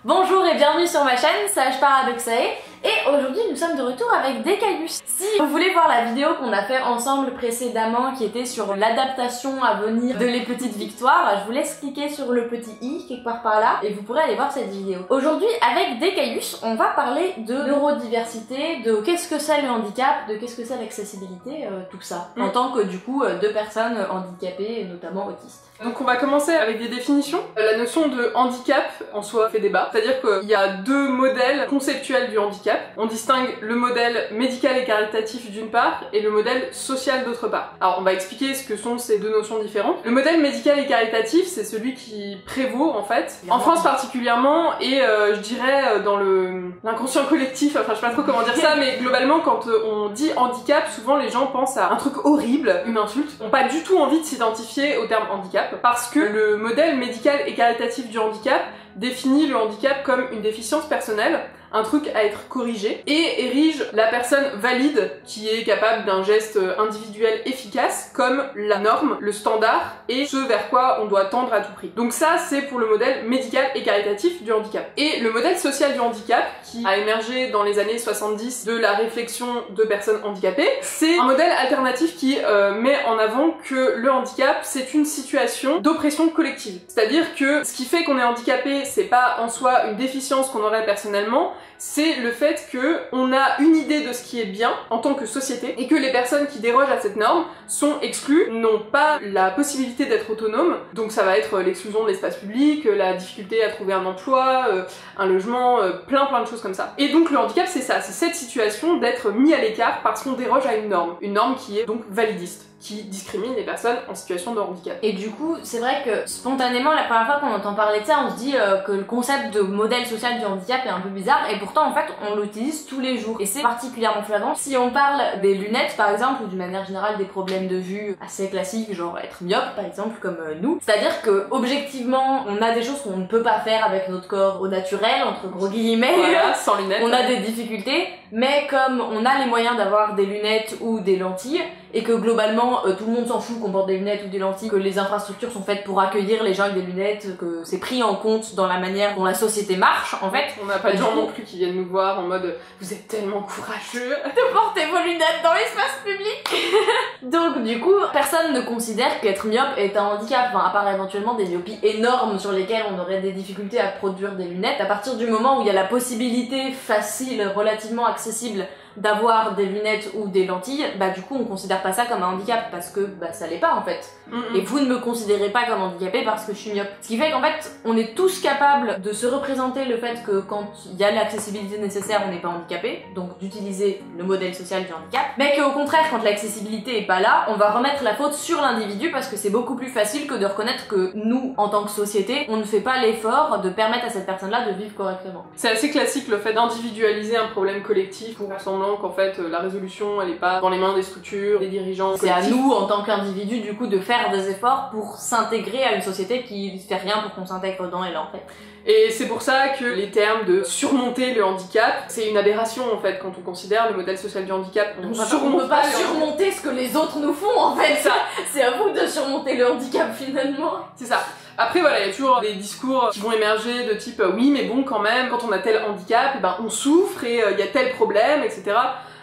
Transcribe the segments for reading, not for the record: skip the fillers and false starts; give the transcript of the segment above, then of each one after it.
Bonjour et bienvenue sur ma chaîne Sage Paradoxae, et aujourd'hui nous sommes de retour avec Decaius. Si vous voulez voir la vidéo qu'on a fait ensemble précédemment qui était sur l'adaptation à venir de Les Petites Victoires, je vous laisse cliquer sur le petit i quelque part par là et vous pourrez aller voir cette vidéo. Aujourd'hui avec Decaius on va parler de neurodiversité, de qu'est-ce que c'est le handicap, de qu'est-ce que c'est l'accessibilité, tout ça, en tant que du coup deux personnes handicapées et notamment autistes. Donc on va commencer avec des définitions. La notion de handicap en soi fait débat, c'est-à-dire qu'il y a deux modèles conceptuels du handicap. On distingue le modèle médical et caritatif d'une part et le modèle social d'autre part. Alors on va expliquer ce que sont ces deux notions différentes. Le modèle médical et caritatif, c'est celui qui prévaut en fait, en France particulièrement, et je dirais dans l'inconscient collectif, enfin je sais pas trop comment dire ça, mais globalement quand on dit handicap, souvent les gens pensent à un truc horrible, une insulte, ils n'ont pas du tout envie de s'identifier au terme handicap. Parce que le modèle médical et caritatif du handicap définit le handicap comme une déficience personnelle, un truc à être corrigé, et érige la personne valide qui est capable d'un geste individuel efficace comme la norme, le standard, et ce vers quoi on doit tendre à tout prix. Donc ça, c'est pour le modèle médical et caritatif du handicap. Et le modèle social du handicap, qui a émergé dans les années 70 de la réflexion de personnes handicapées, c'est un modèle alternatif qui met en avant que le handicap, c'est une situation d'oppression collective. C'est-à-dire que ce qui fait qu'on est handicapé, c'est pas en soi une déficience qu'on aurait personnellement, c'est le fait que on a une idée de ce qui est bien en tant que société et que les personnes qui dérogent à cette norme sont exclues, n'ont pas la possibilité d'être autonomes, donc ça va être l'exclusion de l'espace public, la difficulté à trouver un emploi, un logement, plein de choses comme ça. Et donc le handicap c'est ça, c'est cette situation d'être mis à l'écart parce qu'on déroge à une norme qui est donc validiste, qui discrimine les personnes en situation de handicap. Et du coup, c'est vrai que spontanément, la première fois qu'on entend parler de ça, on se dit que le concept de modèle social du handicap est un peu bizarre, et pourtant en fait on l'utilise tous les jours. Et c'est particulièrement flagrant si on parle des lunettes par exemple, ou d'une manière générale des problèmes de vue assez classiques, genre être myope par exemple, comme nous. C'est-à-dire que objectivement, on a des choses qu'on ne peut pas faire avec notre corps au naturel, entre gros guillemets, voilà, sans lunettes, on a des difficultés, mais comme on a les moyens d'avoir des lunettes ou des lentilles, et que globalement tout le monde s'en fout qu'on porte des lunettes ou des lentilles, que les infrastructures sont faites pour accueillir les gens avec des lunettes, que c'est pris en compte dans la manière dont la société marche en fait. On n'a pas de gens non plus qui viennent nous voir en mode vous êtes tellement courageux de porter vos lunettes dans l'espace public. Donc du coup personne ne considère qu'être myope est un handicap, enfin à part éventuellement des myopies énormes sur lesquelles on aurait des difficultés à produire des lunettes. À partir du moment où il y a la possibilité facile, relativement accessible d'avoir des lunettes ou des lentilles, bah du coup on considère pas ça comme un handicap parce que bah ça l'est pas en fait. Et vous ne me considérez pas comme handicapé parce que je suis myope. Ce qui fait qu'en fait on est tous capables de se représenter le fait que quand il y a l'accessibilité nécessaire on n'est pas handicapé, donc d'utiliser le modèle social du handicap, mais qu'au contraire quand l'accessibilité est pas là, on va remettre la faute sur l'individu parce que c'est beaucoup plus facile que de reconnaître que nous en tant que société on ne fait pas l'effort de permettre à cette personne là de vivre correctement. C'est assez classique le fait d'individualiser un problème collectif pour qu'en fait la résolution elle est pas dans les mains des structures, des dirigeants. C'est à nous en tant qu'individus du coup de faire des efforts pour s'intégrer à une société qui fait rien pour qu'on s'intègre dans elle en fait. Et c'est pour ça que les termes de surmonter le handicap, c'est une aberration en fait quand on considère le modèle social du handicap. On peut pas surmonter ce que les autres nous font en fait. C'est à vous de surmonter le handicap finalement. C'est ça. Après voilà, il y a toujours des discours qui vont émerger de type oui mais bon quand même, quand on a tel handicap, eh ben, on souffre et il y a tel problème, etc.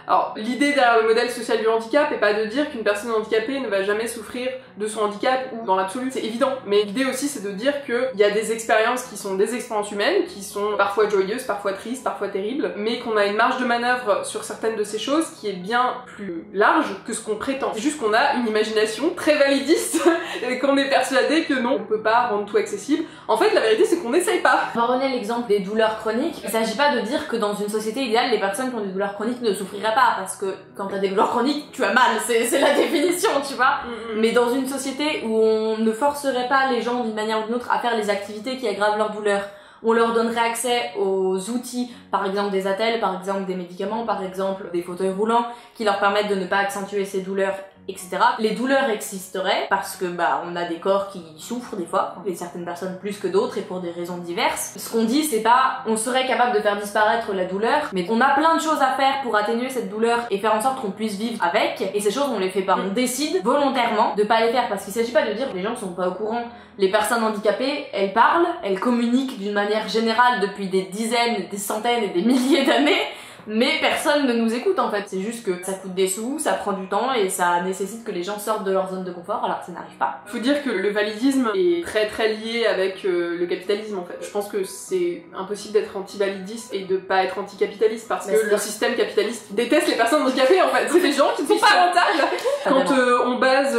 Alors l'idée derrière le modèle social du handicap est pas de dire qu'une personne handicapée ne va jamais souffrir de son handicap ou dans l'absolu, c'est évident. Mais l'idée aussi c'est de dire qu'il y a des expériences qui sont des expériences humaines, qui sont parfois joyeuses, parfois tristes, parfois terribles, mais qu'on a une marge de manœuvre sur certaines de ces choses qui est bien plus large que ce qu'on prétend. C'est juste qu'on a une imagination très validiste et qu'on est persuadé que non, on peut pas rendre tout accessible. En fait la vérité c'est qu'on n'essaye pas. On va revenir l'exemple des douleurs chroniques. Il s'agit pas de dire que dans une société idéale les personnes qui ont des douleurs chroniques ne souffriraient pas, parce que quand t'as des douleurs chroniques, tu as mal, c'est la définition, tu vois. Mais dans une société où on ne forcerait pas les gens d'une manière ou d'une autre à faire les activités qui aggravent leur douleur, on leur donnerait accès aux outils, par exemple des attelles, par exemple des médicaments, par exemple des fauteuils roulants, qui leur permettent de ne pas accentuer ces douleurs etc. Les douleurs existeraient parce que on a des corps qui souffrent des fois, et certaines personnes plus que d'autres et pour des raisons diverses. Ce qu'on dit c'est pas on serait capable de faire disparaître la douleur, mais on a plein de choses à faire pour atténuer cette douleur et faire en sorte qu'on puisse vivre avec, et ces choses on les fait pas. On décide volontairement de pas les faire parce qu'il s'agit pas de dire les gens sont pas au courant. Les personnes handicapées, elles parlent, elles communiquent d'une manière générale depuis des dizaines, des centaines et des milliers d'années, mais personne ne nous écoute en fait. C'est juste que ça coûte des sous, ça prend du temps et ça nécessite que les gens sortent de leur zone de confort, alors ça n'arrive pas. Faut dire que le validisme est très très lié avec le capitalisme en fait. Je pense que c'est impossible d'être anti-validiste et de pas être anti-capitaliste parce que le système capitaliste déteste les personnes handicapées en fait. C'est des gens qui ne sont pas rentables. Quand on base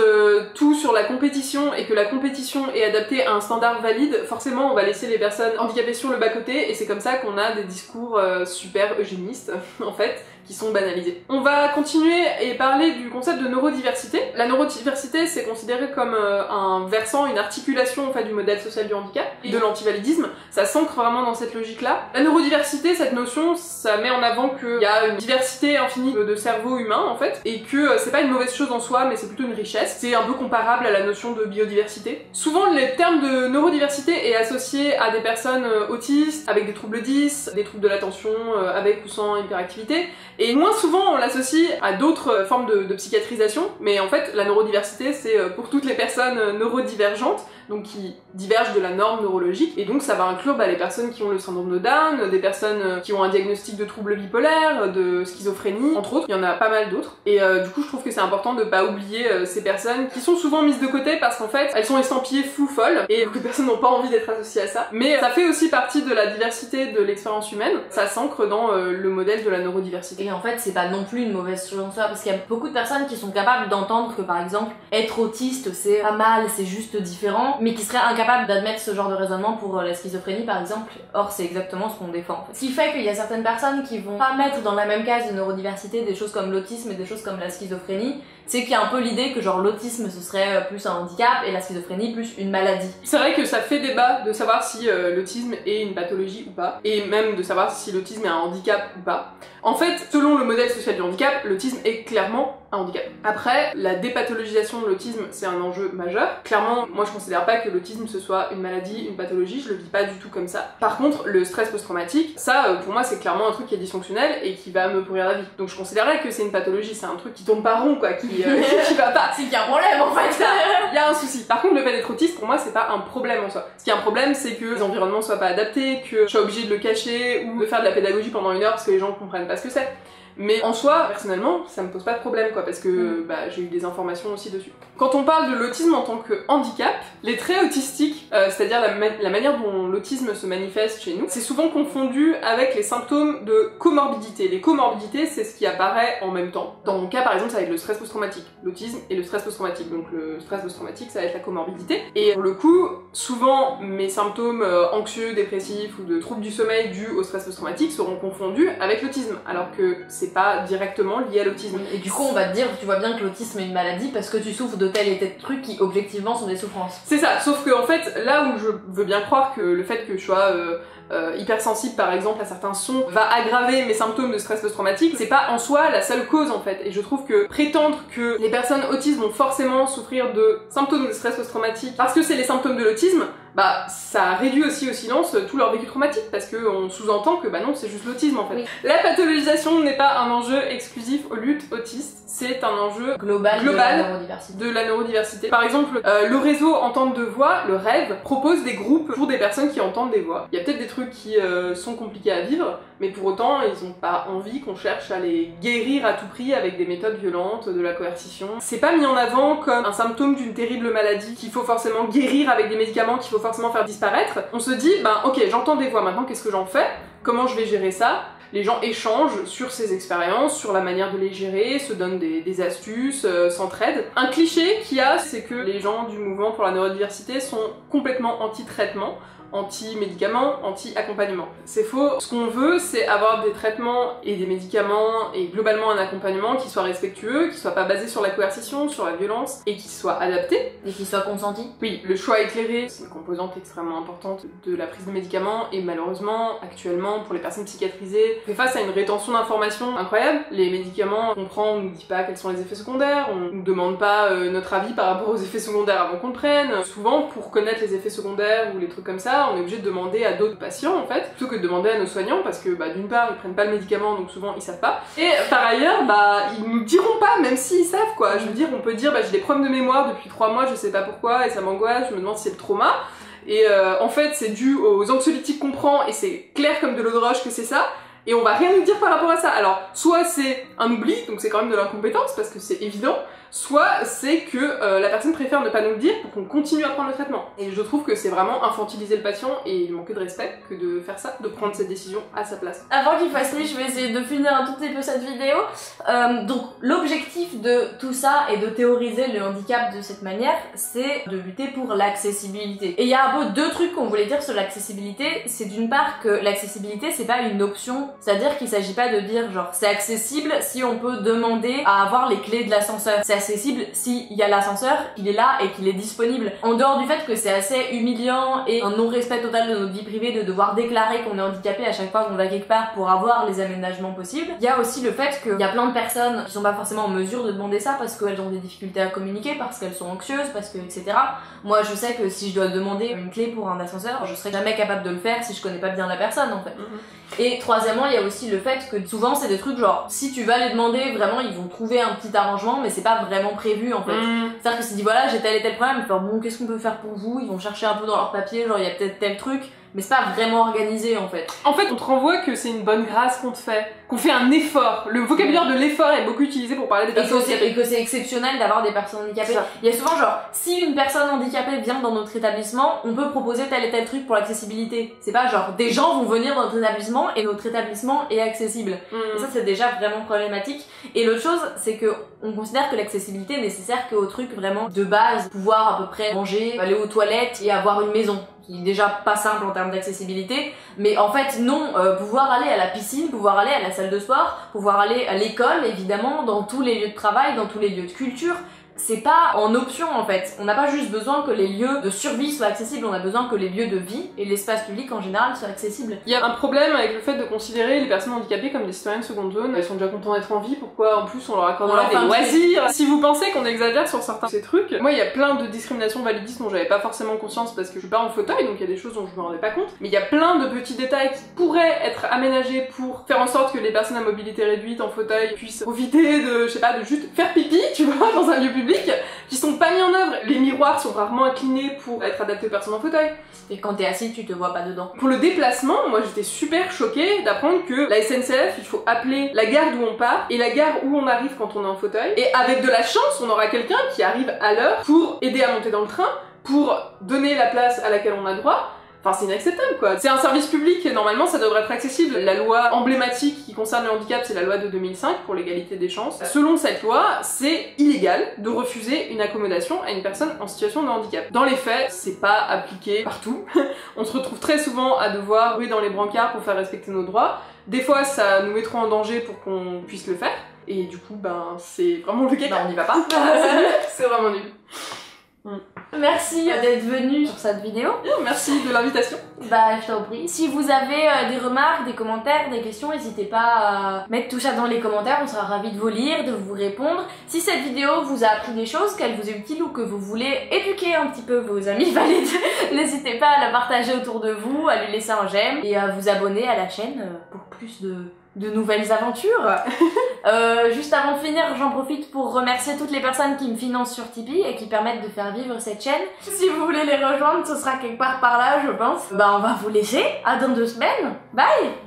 tout sur la compétition et que la compétition est adaptée à un standard valide, forcément on va laisser les personnes handicapées sur le bas-côté, et c'est comme ça qu'on a des discours super eugénistes en fait, qui sont banalisés. On va continuer et parler du concept de neurodiversité. La neurodiversité, c'est considéré comme un versant, une articulation en fait du modèle social du handicap et de l'antivalidisme. Ça s'ancre vraiment dans cette logique-là. La neurodiversité, cette notion, ça met en avant qu'il y a une diversité infinie de cerveaux humains en fait, et que c'est pas une mauvaise chose en soi, mais c'est plutôt une richesse. C'est un peu comparable à la notion de biodiversité. Souvent, le terme de neurodiversité est associé à des personnes autistes, avec des troubles 10, des troubles de l'attention, avec ou sans hyperactivité. Et moins souvent on l'associe à d'autres formes de psychiatrisation, mais en fait la neurodiversité c'est pour toutes les personnes neurodivergentes, donc qui divergent de la norme neurologique, et donc ça va inclure les personnes qui ont le syndrome de Down, des personnes qui ont un diagnostic de trouble bipolaire, de schizophrénie, entre autres, il y en a pas mal d'autres, et du coup je trouve que c'est important de pas oublier ces personnes qui sont souvent mises de côté parce qu'en fait elles sont estampillées fou folles, et beaucoup de personnes n'ont pas envie d'être associées à ça, mais ça fait aussi partie de la diversité de l'expérience humaine, ça s'ancre dans le modèle de la neurodiversité. Et en fait, c'est pas non plus une mauvaise chose en soi, parce qu'il y a beaucoup de personnes qui sont capables d'entendre que par exemple, être autiste c'est pas mal, c'est juste différent, mais qui seraient incapables d'admettre ce genre de raisonnement pour la schizophrénie par exemple. Or, c'est exactement ce qu'on défend en fait. Ce qui fait qu'il y a certaines personnes qui vont pas mettre dans la même case de neurodiversité des choses comme l'autisme et des choses comme la schizophrénie, c'est qu'il y a un peu l'idée que genre l'autisme ce serait plus un handicap et la schizophrénie plus une maladie. C'est vrai que ça fait débat de savoir si l'autisme est une pathologie ou pas, et même de savoir si l'autisme est un handicap ou pas. En fait, selon le modèle social du handicap, l'autisme est clairement un handicap. Après, la dépathologisation de l'autisme, c'est un enjeu majeur. Clairement, moi je considère pas que l'autisme ce soit une maladie, une pathologie, je le vis pas du tout comme ça. Par contre, le stress post-traumatique, ça pour moi c'est clairement un truc qui est dysfonctionnel et qui va me pourrir la vie. Donc je considérerais que c'est une pathologie, c'est un truc qui tourne pas rond quoi, qui va pas. C'est qu'il y a un problème en fait. Il y a un souci. Par contre, le fait d'être autiste, pour moi, c'est pas un problème en soi. Ce qui est un problème, c'est que les environnements soient pas adaptés, que je sois obligée de le cacher ou de faire de la pédagogie pendant 1 heure parce que les gens comprennent pas ce que c'est. Mais en soi, personnellement, ça me pose pas de problème quoi, parce que j'ai eu des informations aussi dessus. Quand on parle de l'autisme en tant que handicap, les traits autistiques, c'est-à-dire la manière dont l'autisme se manifeste chez nous, c'est souvent confondu avec les symptômes de comorbidité. Les comorbidités, c'est ce qui apparaît en même temps. Dans mon cas, par exemple, ça va être le stress post-traumatique. L'autisme et le stress post-traumatique. Donc le stress post-traumatique, ça va être la comorbidité. Et pour le coup, souvent, mes symptômes anxieux, dépressifs ou de troubles du sommeil dus au stress post-traumatique seront confondus avec l'autisme, alors que c'est pas directement lié à l'autisme. Et du coup, on va te dire, tu vois bien que l'autisme est une maladie parce que tu souffres de tel et tel truc qui objectivement sont des souffrances. C'est ça, sauf que en fait, là où je veux bien croire que le fait que je sois hypersensible par exemple à certains sons va aggraver mes symptômes de stress post-traumatique, c'est pas en soi la seule cause en fait. Et je trouve que prétendre que les personnes autistes vont forcément souffrir de symptômes de stress post-traumatique parce que c'est les symptômes de l'autisme, ça réduit aussi au silence tout leur vécu traumatique, parce qu'on sous-entend que non, c'est juste l'autisme en fait. Oui. La pathologisation n'est pas un enjeu exclusif aux luttes autistes, c'est un enjeu global de la neurodiversité. Par exemple, le réseau Entente de voix, le REV, propose des groupes pour des personnes qui entendent des voix. Il y a peut-être des trucs qui sont compliqués à vivre, mais pour autant, ils ont pas envie qu'on cherche à les guérir à tout prix avec des méthodes violentes, de la coercition. C'est pas mis en avant comme un symptôme d'une terrible maladie qu'il faut forcément guérir avec des médicaments qu'il faut forcément faire disparaître. On se dit, ok, j'entends des voix, maintenant qu'est-ce que j'en fais? Comment je vais gérer ça? Les gens échangent sur ces expériences, sur la manière de les gérer, se donnent des astuces, s'entraident. Un cliché qu'il y a, c'est que les gens du mouvement pour la neurodiversité sont complètement anti-traitement. anti-médicaments, anti-accompagnement. C'est faux. Ce qu'on veut, c'est avoir des traitements et des médicaments et globalement un accompagnement qui soit respectueux, qui soit pas basé sur la coercition, sur la violence et qui soit adapté. Et qui soit consenti. Oui, le choix éclairé, c'est une composante extrêmement importante de la prise de médicaments et malheureusement, actuellement, pour les personnes psychiatrisées, on fait face à une rétention d'informations incroyable. Les médicaments qu'on prend, on nous dit pas quels sont les effets secondaires, on nous demande pas notre avis par rapport aux effets secondaires avant qu'on le prenne. Souvent, pour connaître les effets secondaires ou les trucs comme ça, on est obligé de demander à d'autres patients en fait, plutôt que de demander à nos soignants parce que d'une part, ils prennent pas le médicament donc souvent ils savent pas. Et par ailleurs, ils nous diront pas même s'ils savent quoi. Je veux dire, on peut dire j'ai des problèmes de mémoire depuis 3 mois, je sais pas pourquoi et ça m'angoisse, je me demande si c'est le trauma. Et en fait, c'est dû aux anxiolytiques qu'on prend et c'est clair comme de l'eau de roche que c'est ça. Et on va rien nous dire par rapport à ça. Alors, soit c'est un oubli, donc c'est quand même de l'incompétence parce que c'est évident, soit c'est que la personne préfère ne pas nous le dire pour qu'on continue à prendre le traitement. Et je trouve que c'est vraiment infantiliser le patient et manquer de respect que de faire ça, de prendre cette décision à sa place. Avant qu'il fasse nuit, je vais essayer de finir un tout petit peu cette vidéo. Donc l'objectif de tout ça et de théoriser le handicap de cette manière, c'est de lutter pour l'accessibilité. Et il y a un peu 2 trucs qu'on voulait dire sur l'accessibilité. C'est d'une part que l'accessibilité, c'est pas une option. C'est-à-dire qu'il s'agit pas de dire genre c'est accessible si on peut demander à avoir les clés de l'ascenseur. C'est accessible s'il y a l'ascenseur, il est là et qu'il est disponible. En dehors du fait que c'est assez humiliant et un non-respect total de notre vie privée de devoir déclarer qu'on est handicapé à chaque fois qu'on va quelque part pour avoir les aménagements possibles, il y a aussi le fait qu'il y a plein de personnes qui sont pas forcément en mesure de demander ça parce qu'elles ont des difficultés à communiquer, parce qu'elles sont anxieuses, parce que etc. Moi je sais que si je dois demander une clé pour un ascenseur, je serais jamais capable de le faire si je connais pas bien la personne en fait. Et troisièmement, il y a aussi le fait que souvent c'est des trucs genre si tu vas les demander, vraiment ils vont trouver un petit arrangement mais c'est pas vraiment prévu en fait. C'est-à-dire que si tu dis voilà j'ai tel et tel problème, ils font bon qu'est-ce qu'on peut faire pour vous, ils vont chercher un peu dans leur papier genre il y a peut-être tel truc, mais c'est pas vraiment organisé en fait. En fait on te renvoie que c'est une bonne grâce qu'on te fait, qu'on fait un effort. Le vocabulaire de l'effort est beaucoup utilisé pour parler des personnes handicapées. Et que c'est exceptionnel d'avoir des personnes handicapées. Il y a souvent genre, si une personne handicapée vient dans notre établissement, on peut proposer tel et tel truc pour l'accessibilité. C'est pas genre, des gens vont venir dans notre établissement et notre établissement est accessible. Et ça c'est déjà vraiment problématique. Et l'autre chose, c'est que on considère que l'accessibilité est nécessaire qu'au truc vraiment de base, pouvoir à peu près manger, aller aux toilettes et avoir une maison. Qui est déjà pas simple en termes d'accessibilité, mais en fait non, pouvoir aller à la piscine, pouvoir aller à la salle de sport, pouvoir aller à l'école évidemment, dans tous les lieux de travail, dans tous les lieux de culture, c'est pas en option en fait. On n'a pas juste besoin que les lieux de survie soient accessibles, on a besoin que les lieux de vie et l'espace public en général soient accessibles. Il y a un problème avec le fait de considérer les personnes handicapées comme des citoyens de seconde zone. Elles sont déjà contentes d'être en vie, pourquoi en plus on leur accorderait des loisirs? Si vous pensez qu'on exagère sur certains de ces trucs, moi il y a plein de discriminations validistes dont j'avais pas forcément conscience parce que je suis pas en fauteuil, donc il y a des choses dont je me rendais pas compte. Mais il y a plein de petits détails qui pourraient être aménagés pour faire en sorte que les personnes à mobilité réduite en fauteuil puissent profiter de, je sais pas, de juste faire pipi, tu vois, dans un lieu public, qui sont pas mis en œuvre. Les miroirs sont rarement inclinés pour être adaptés aux personnes en fauteuil. Et quand t'es assis, tu te vois pas dedans. Pour le déplacement, moi j'étais super choquée d'apprendre que la SNCF, il faut appeler la gare d'où on part et la gare où on arrive quand on est en fauteuil. Et avec de la chance, on aura quelqu'un qui arrive à l'heure pour aider à monter dans le train, pour donner la place à laquelle on a droit. Enfin, c'est inacceptable quoi. C'est un service public et normalement ça devrait être accessible. La loi emblématique qui concerne le handicap, c'est la loi de 2005 pour l'égalité des chances. Selon cette loi, c'est illégal de refuser une accommodation à une personne en situation de handicap. Dans les faits, c'est pas appliqué partout. On se retrouve très souvent à devoir rouler dans les brancards pour faire respecter nos droits. Des fois, ça nous mettra en danger pour qu'on puisse le faire. Et du coup, c'est vraiment le cas. On n'y va pas. C'est vraiment nul. Merci d'être venu sur cette vidéo. Merci de l'invitation. Je t'en prie. Si vous avez des remarques, des commentaires, des questions, n'hésitez pas à mettre tout ça dans les commentaires, on sera ravis de vous lire, de vous répondre. Si cette vidéo vous a appris des choses, qu'elle vous est utile ou que vous voulez éduquer un petit peu vos amis valides, n'hésitez pas à la partager autour de vous, à lui laisser un j'aime et à vous abonner à la chaîne pour plus de nouvelles aventures. Juste avant de finir, j'en profite pour remercier toutes les personnes qui me financent sur Tipeee et qui permettent de faire vivre cette chaîne. Si vous voulez les rejoindre, ce sera quelque part par là, je pense. On va vous laisser. À dans 2 semaines. Bye!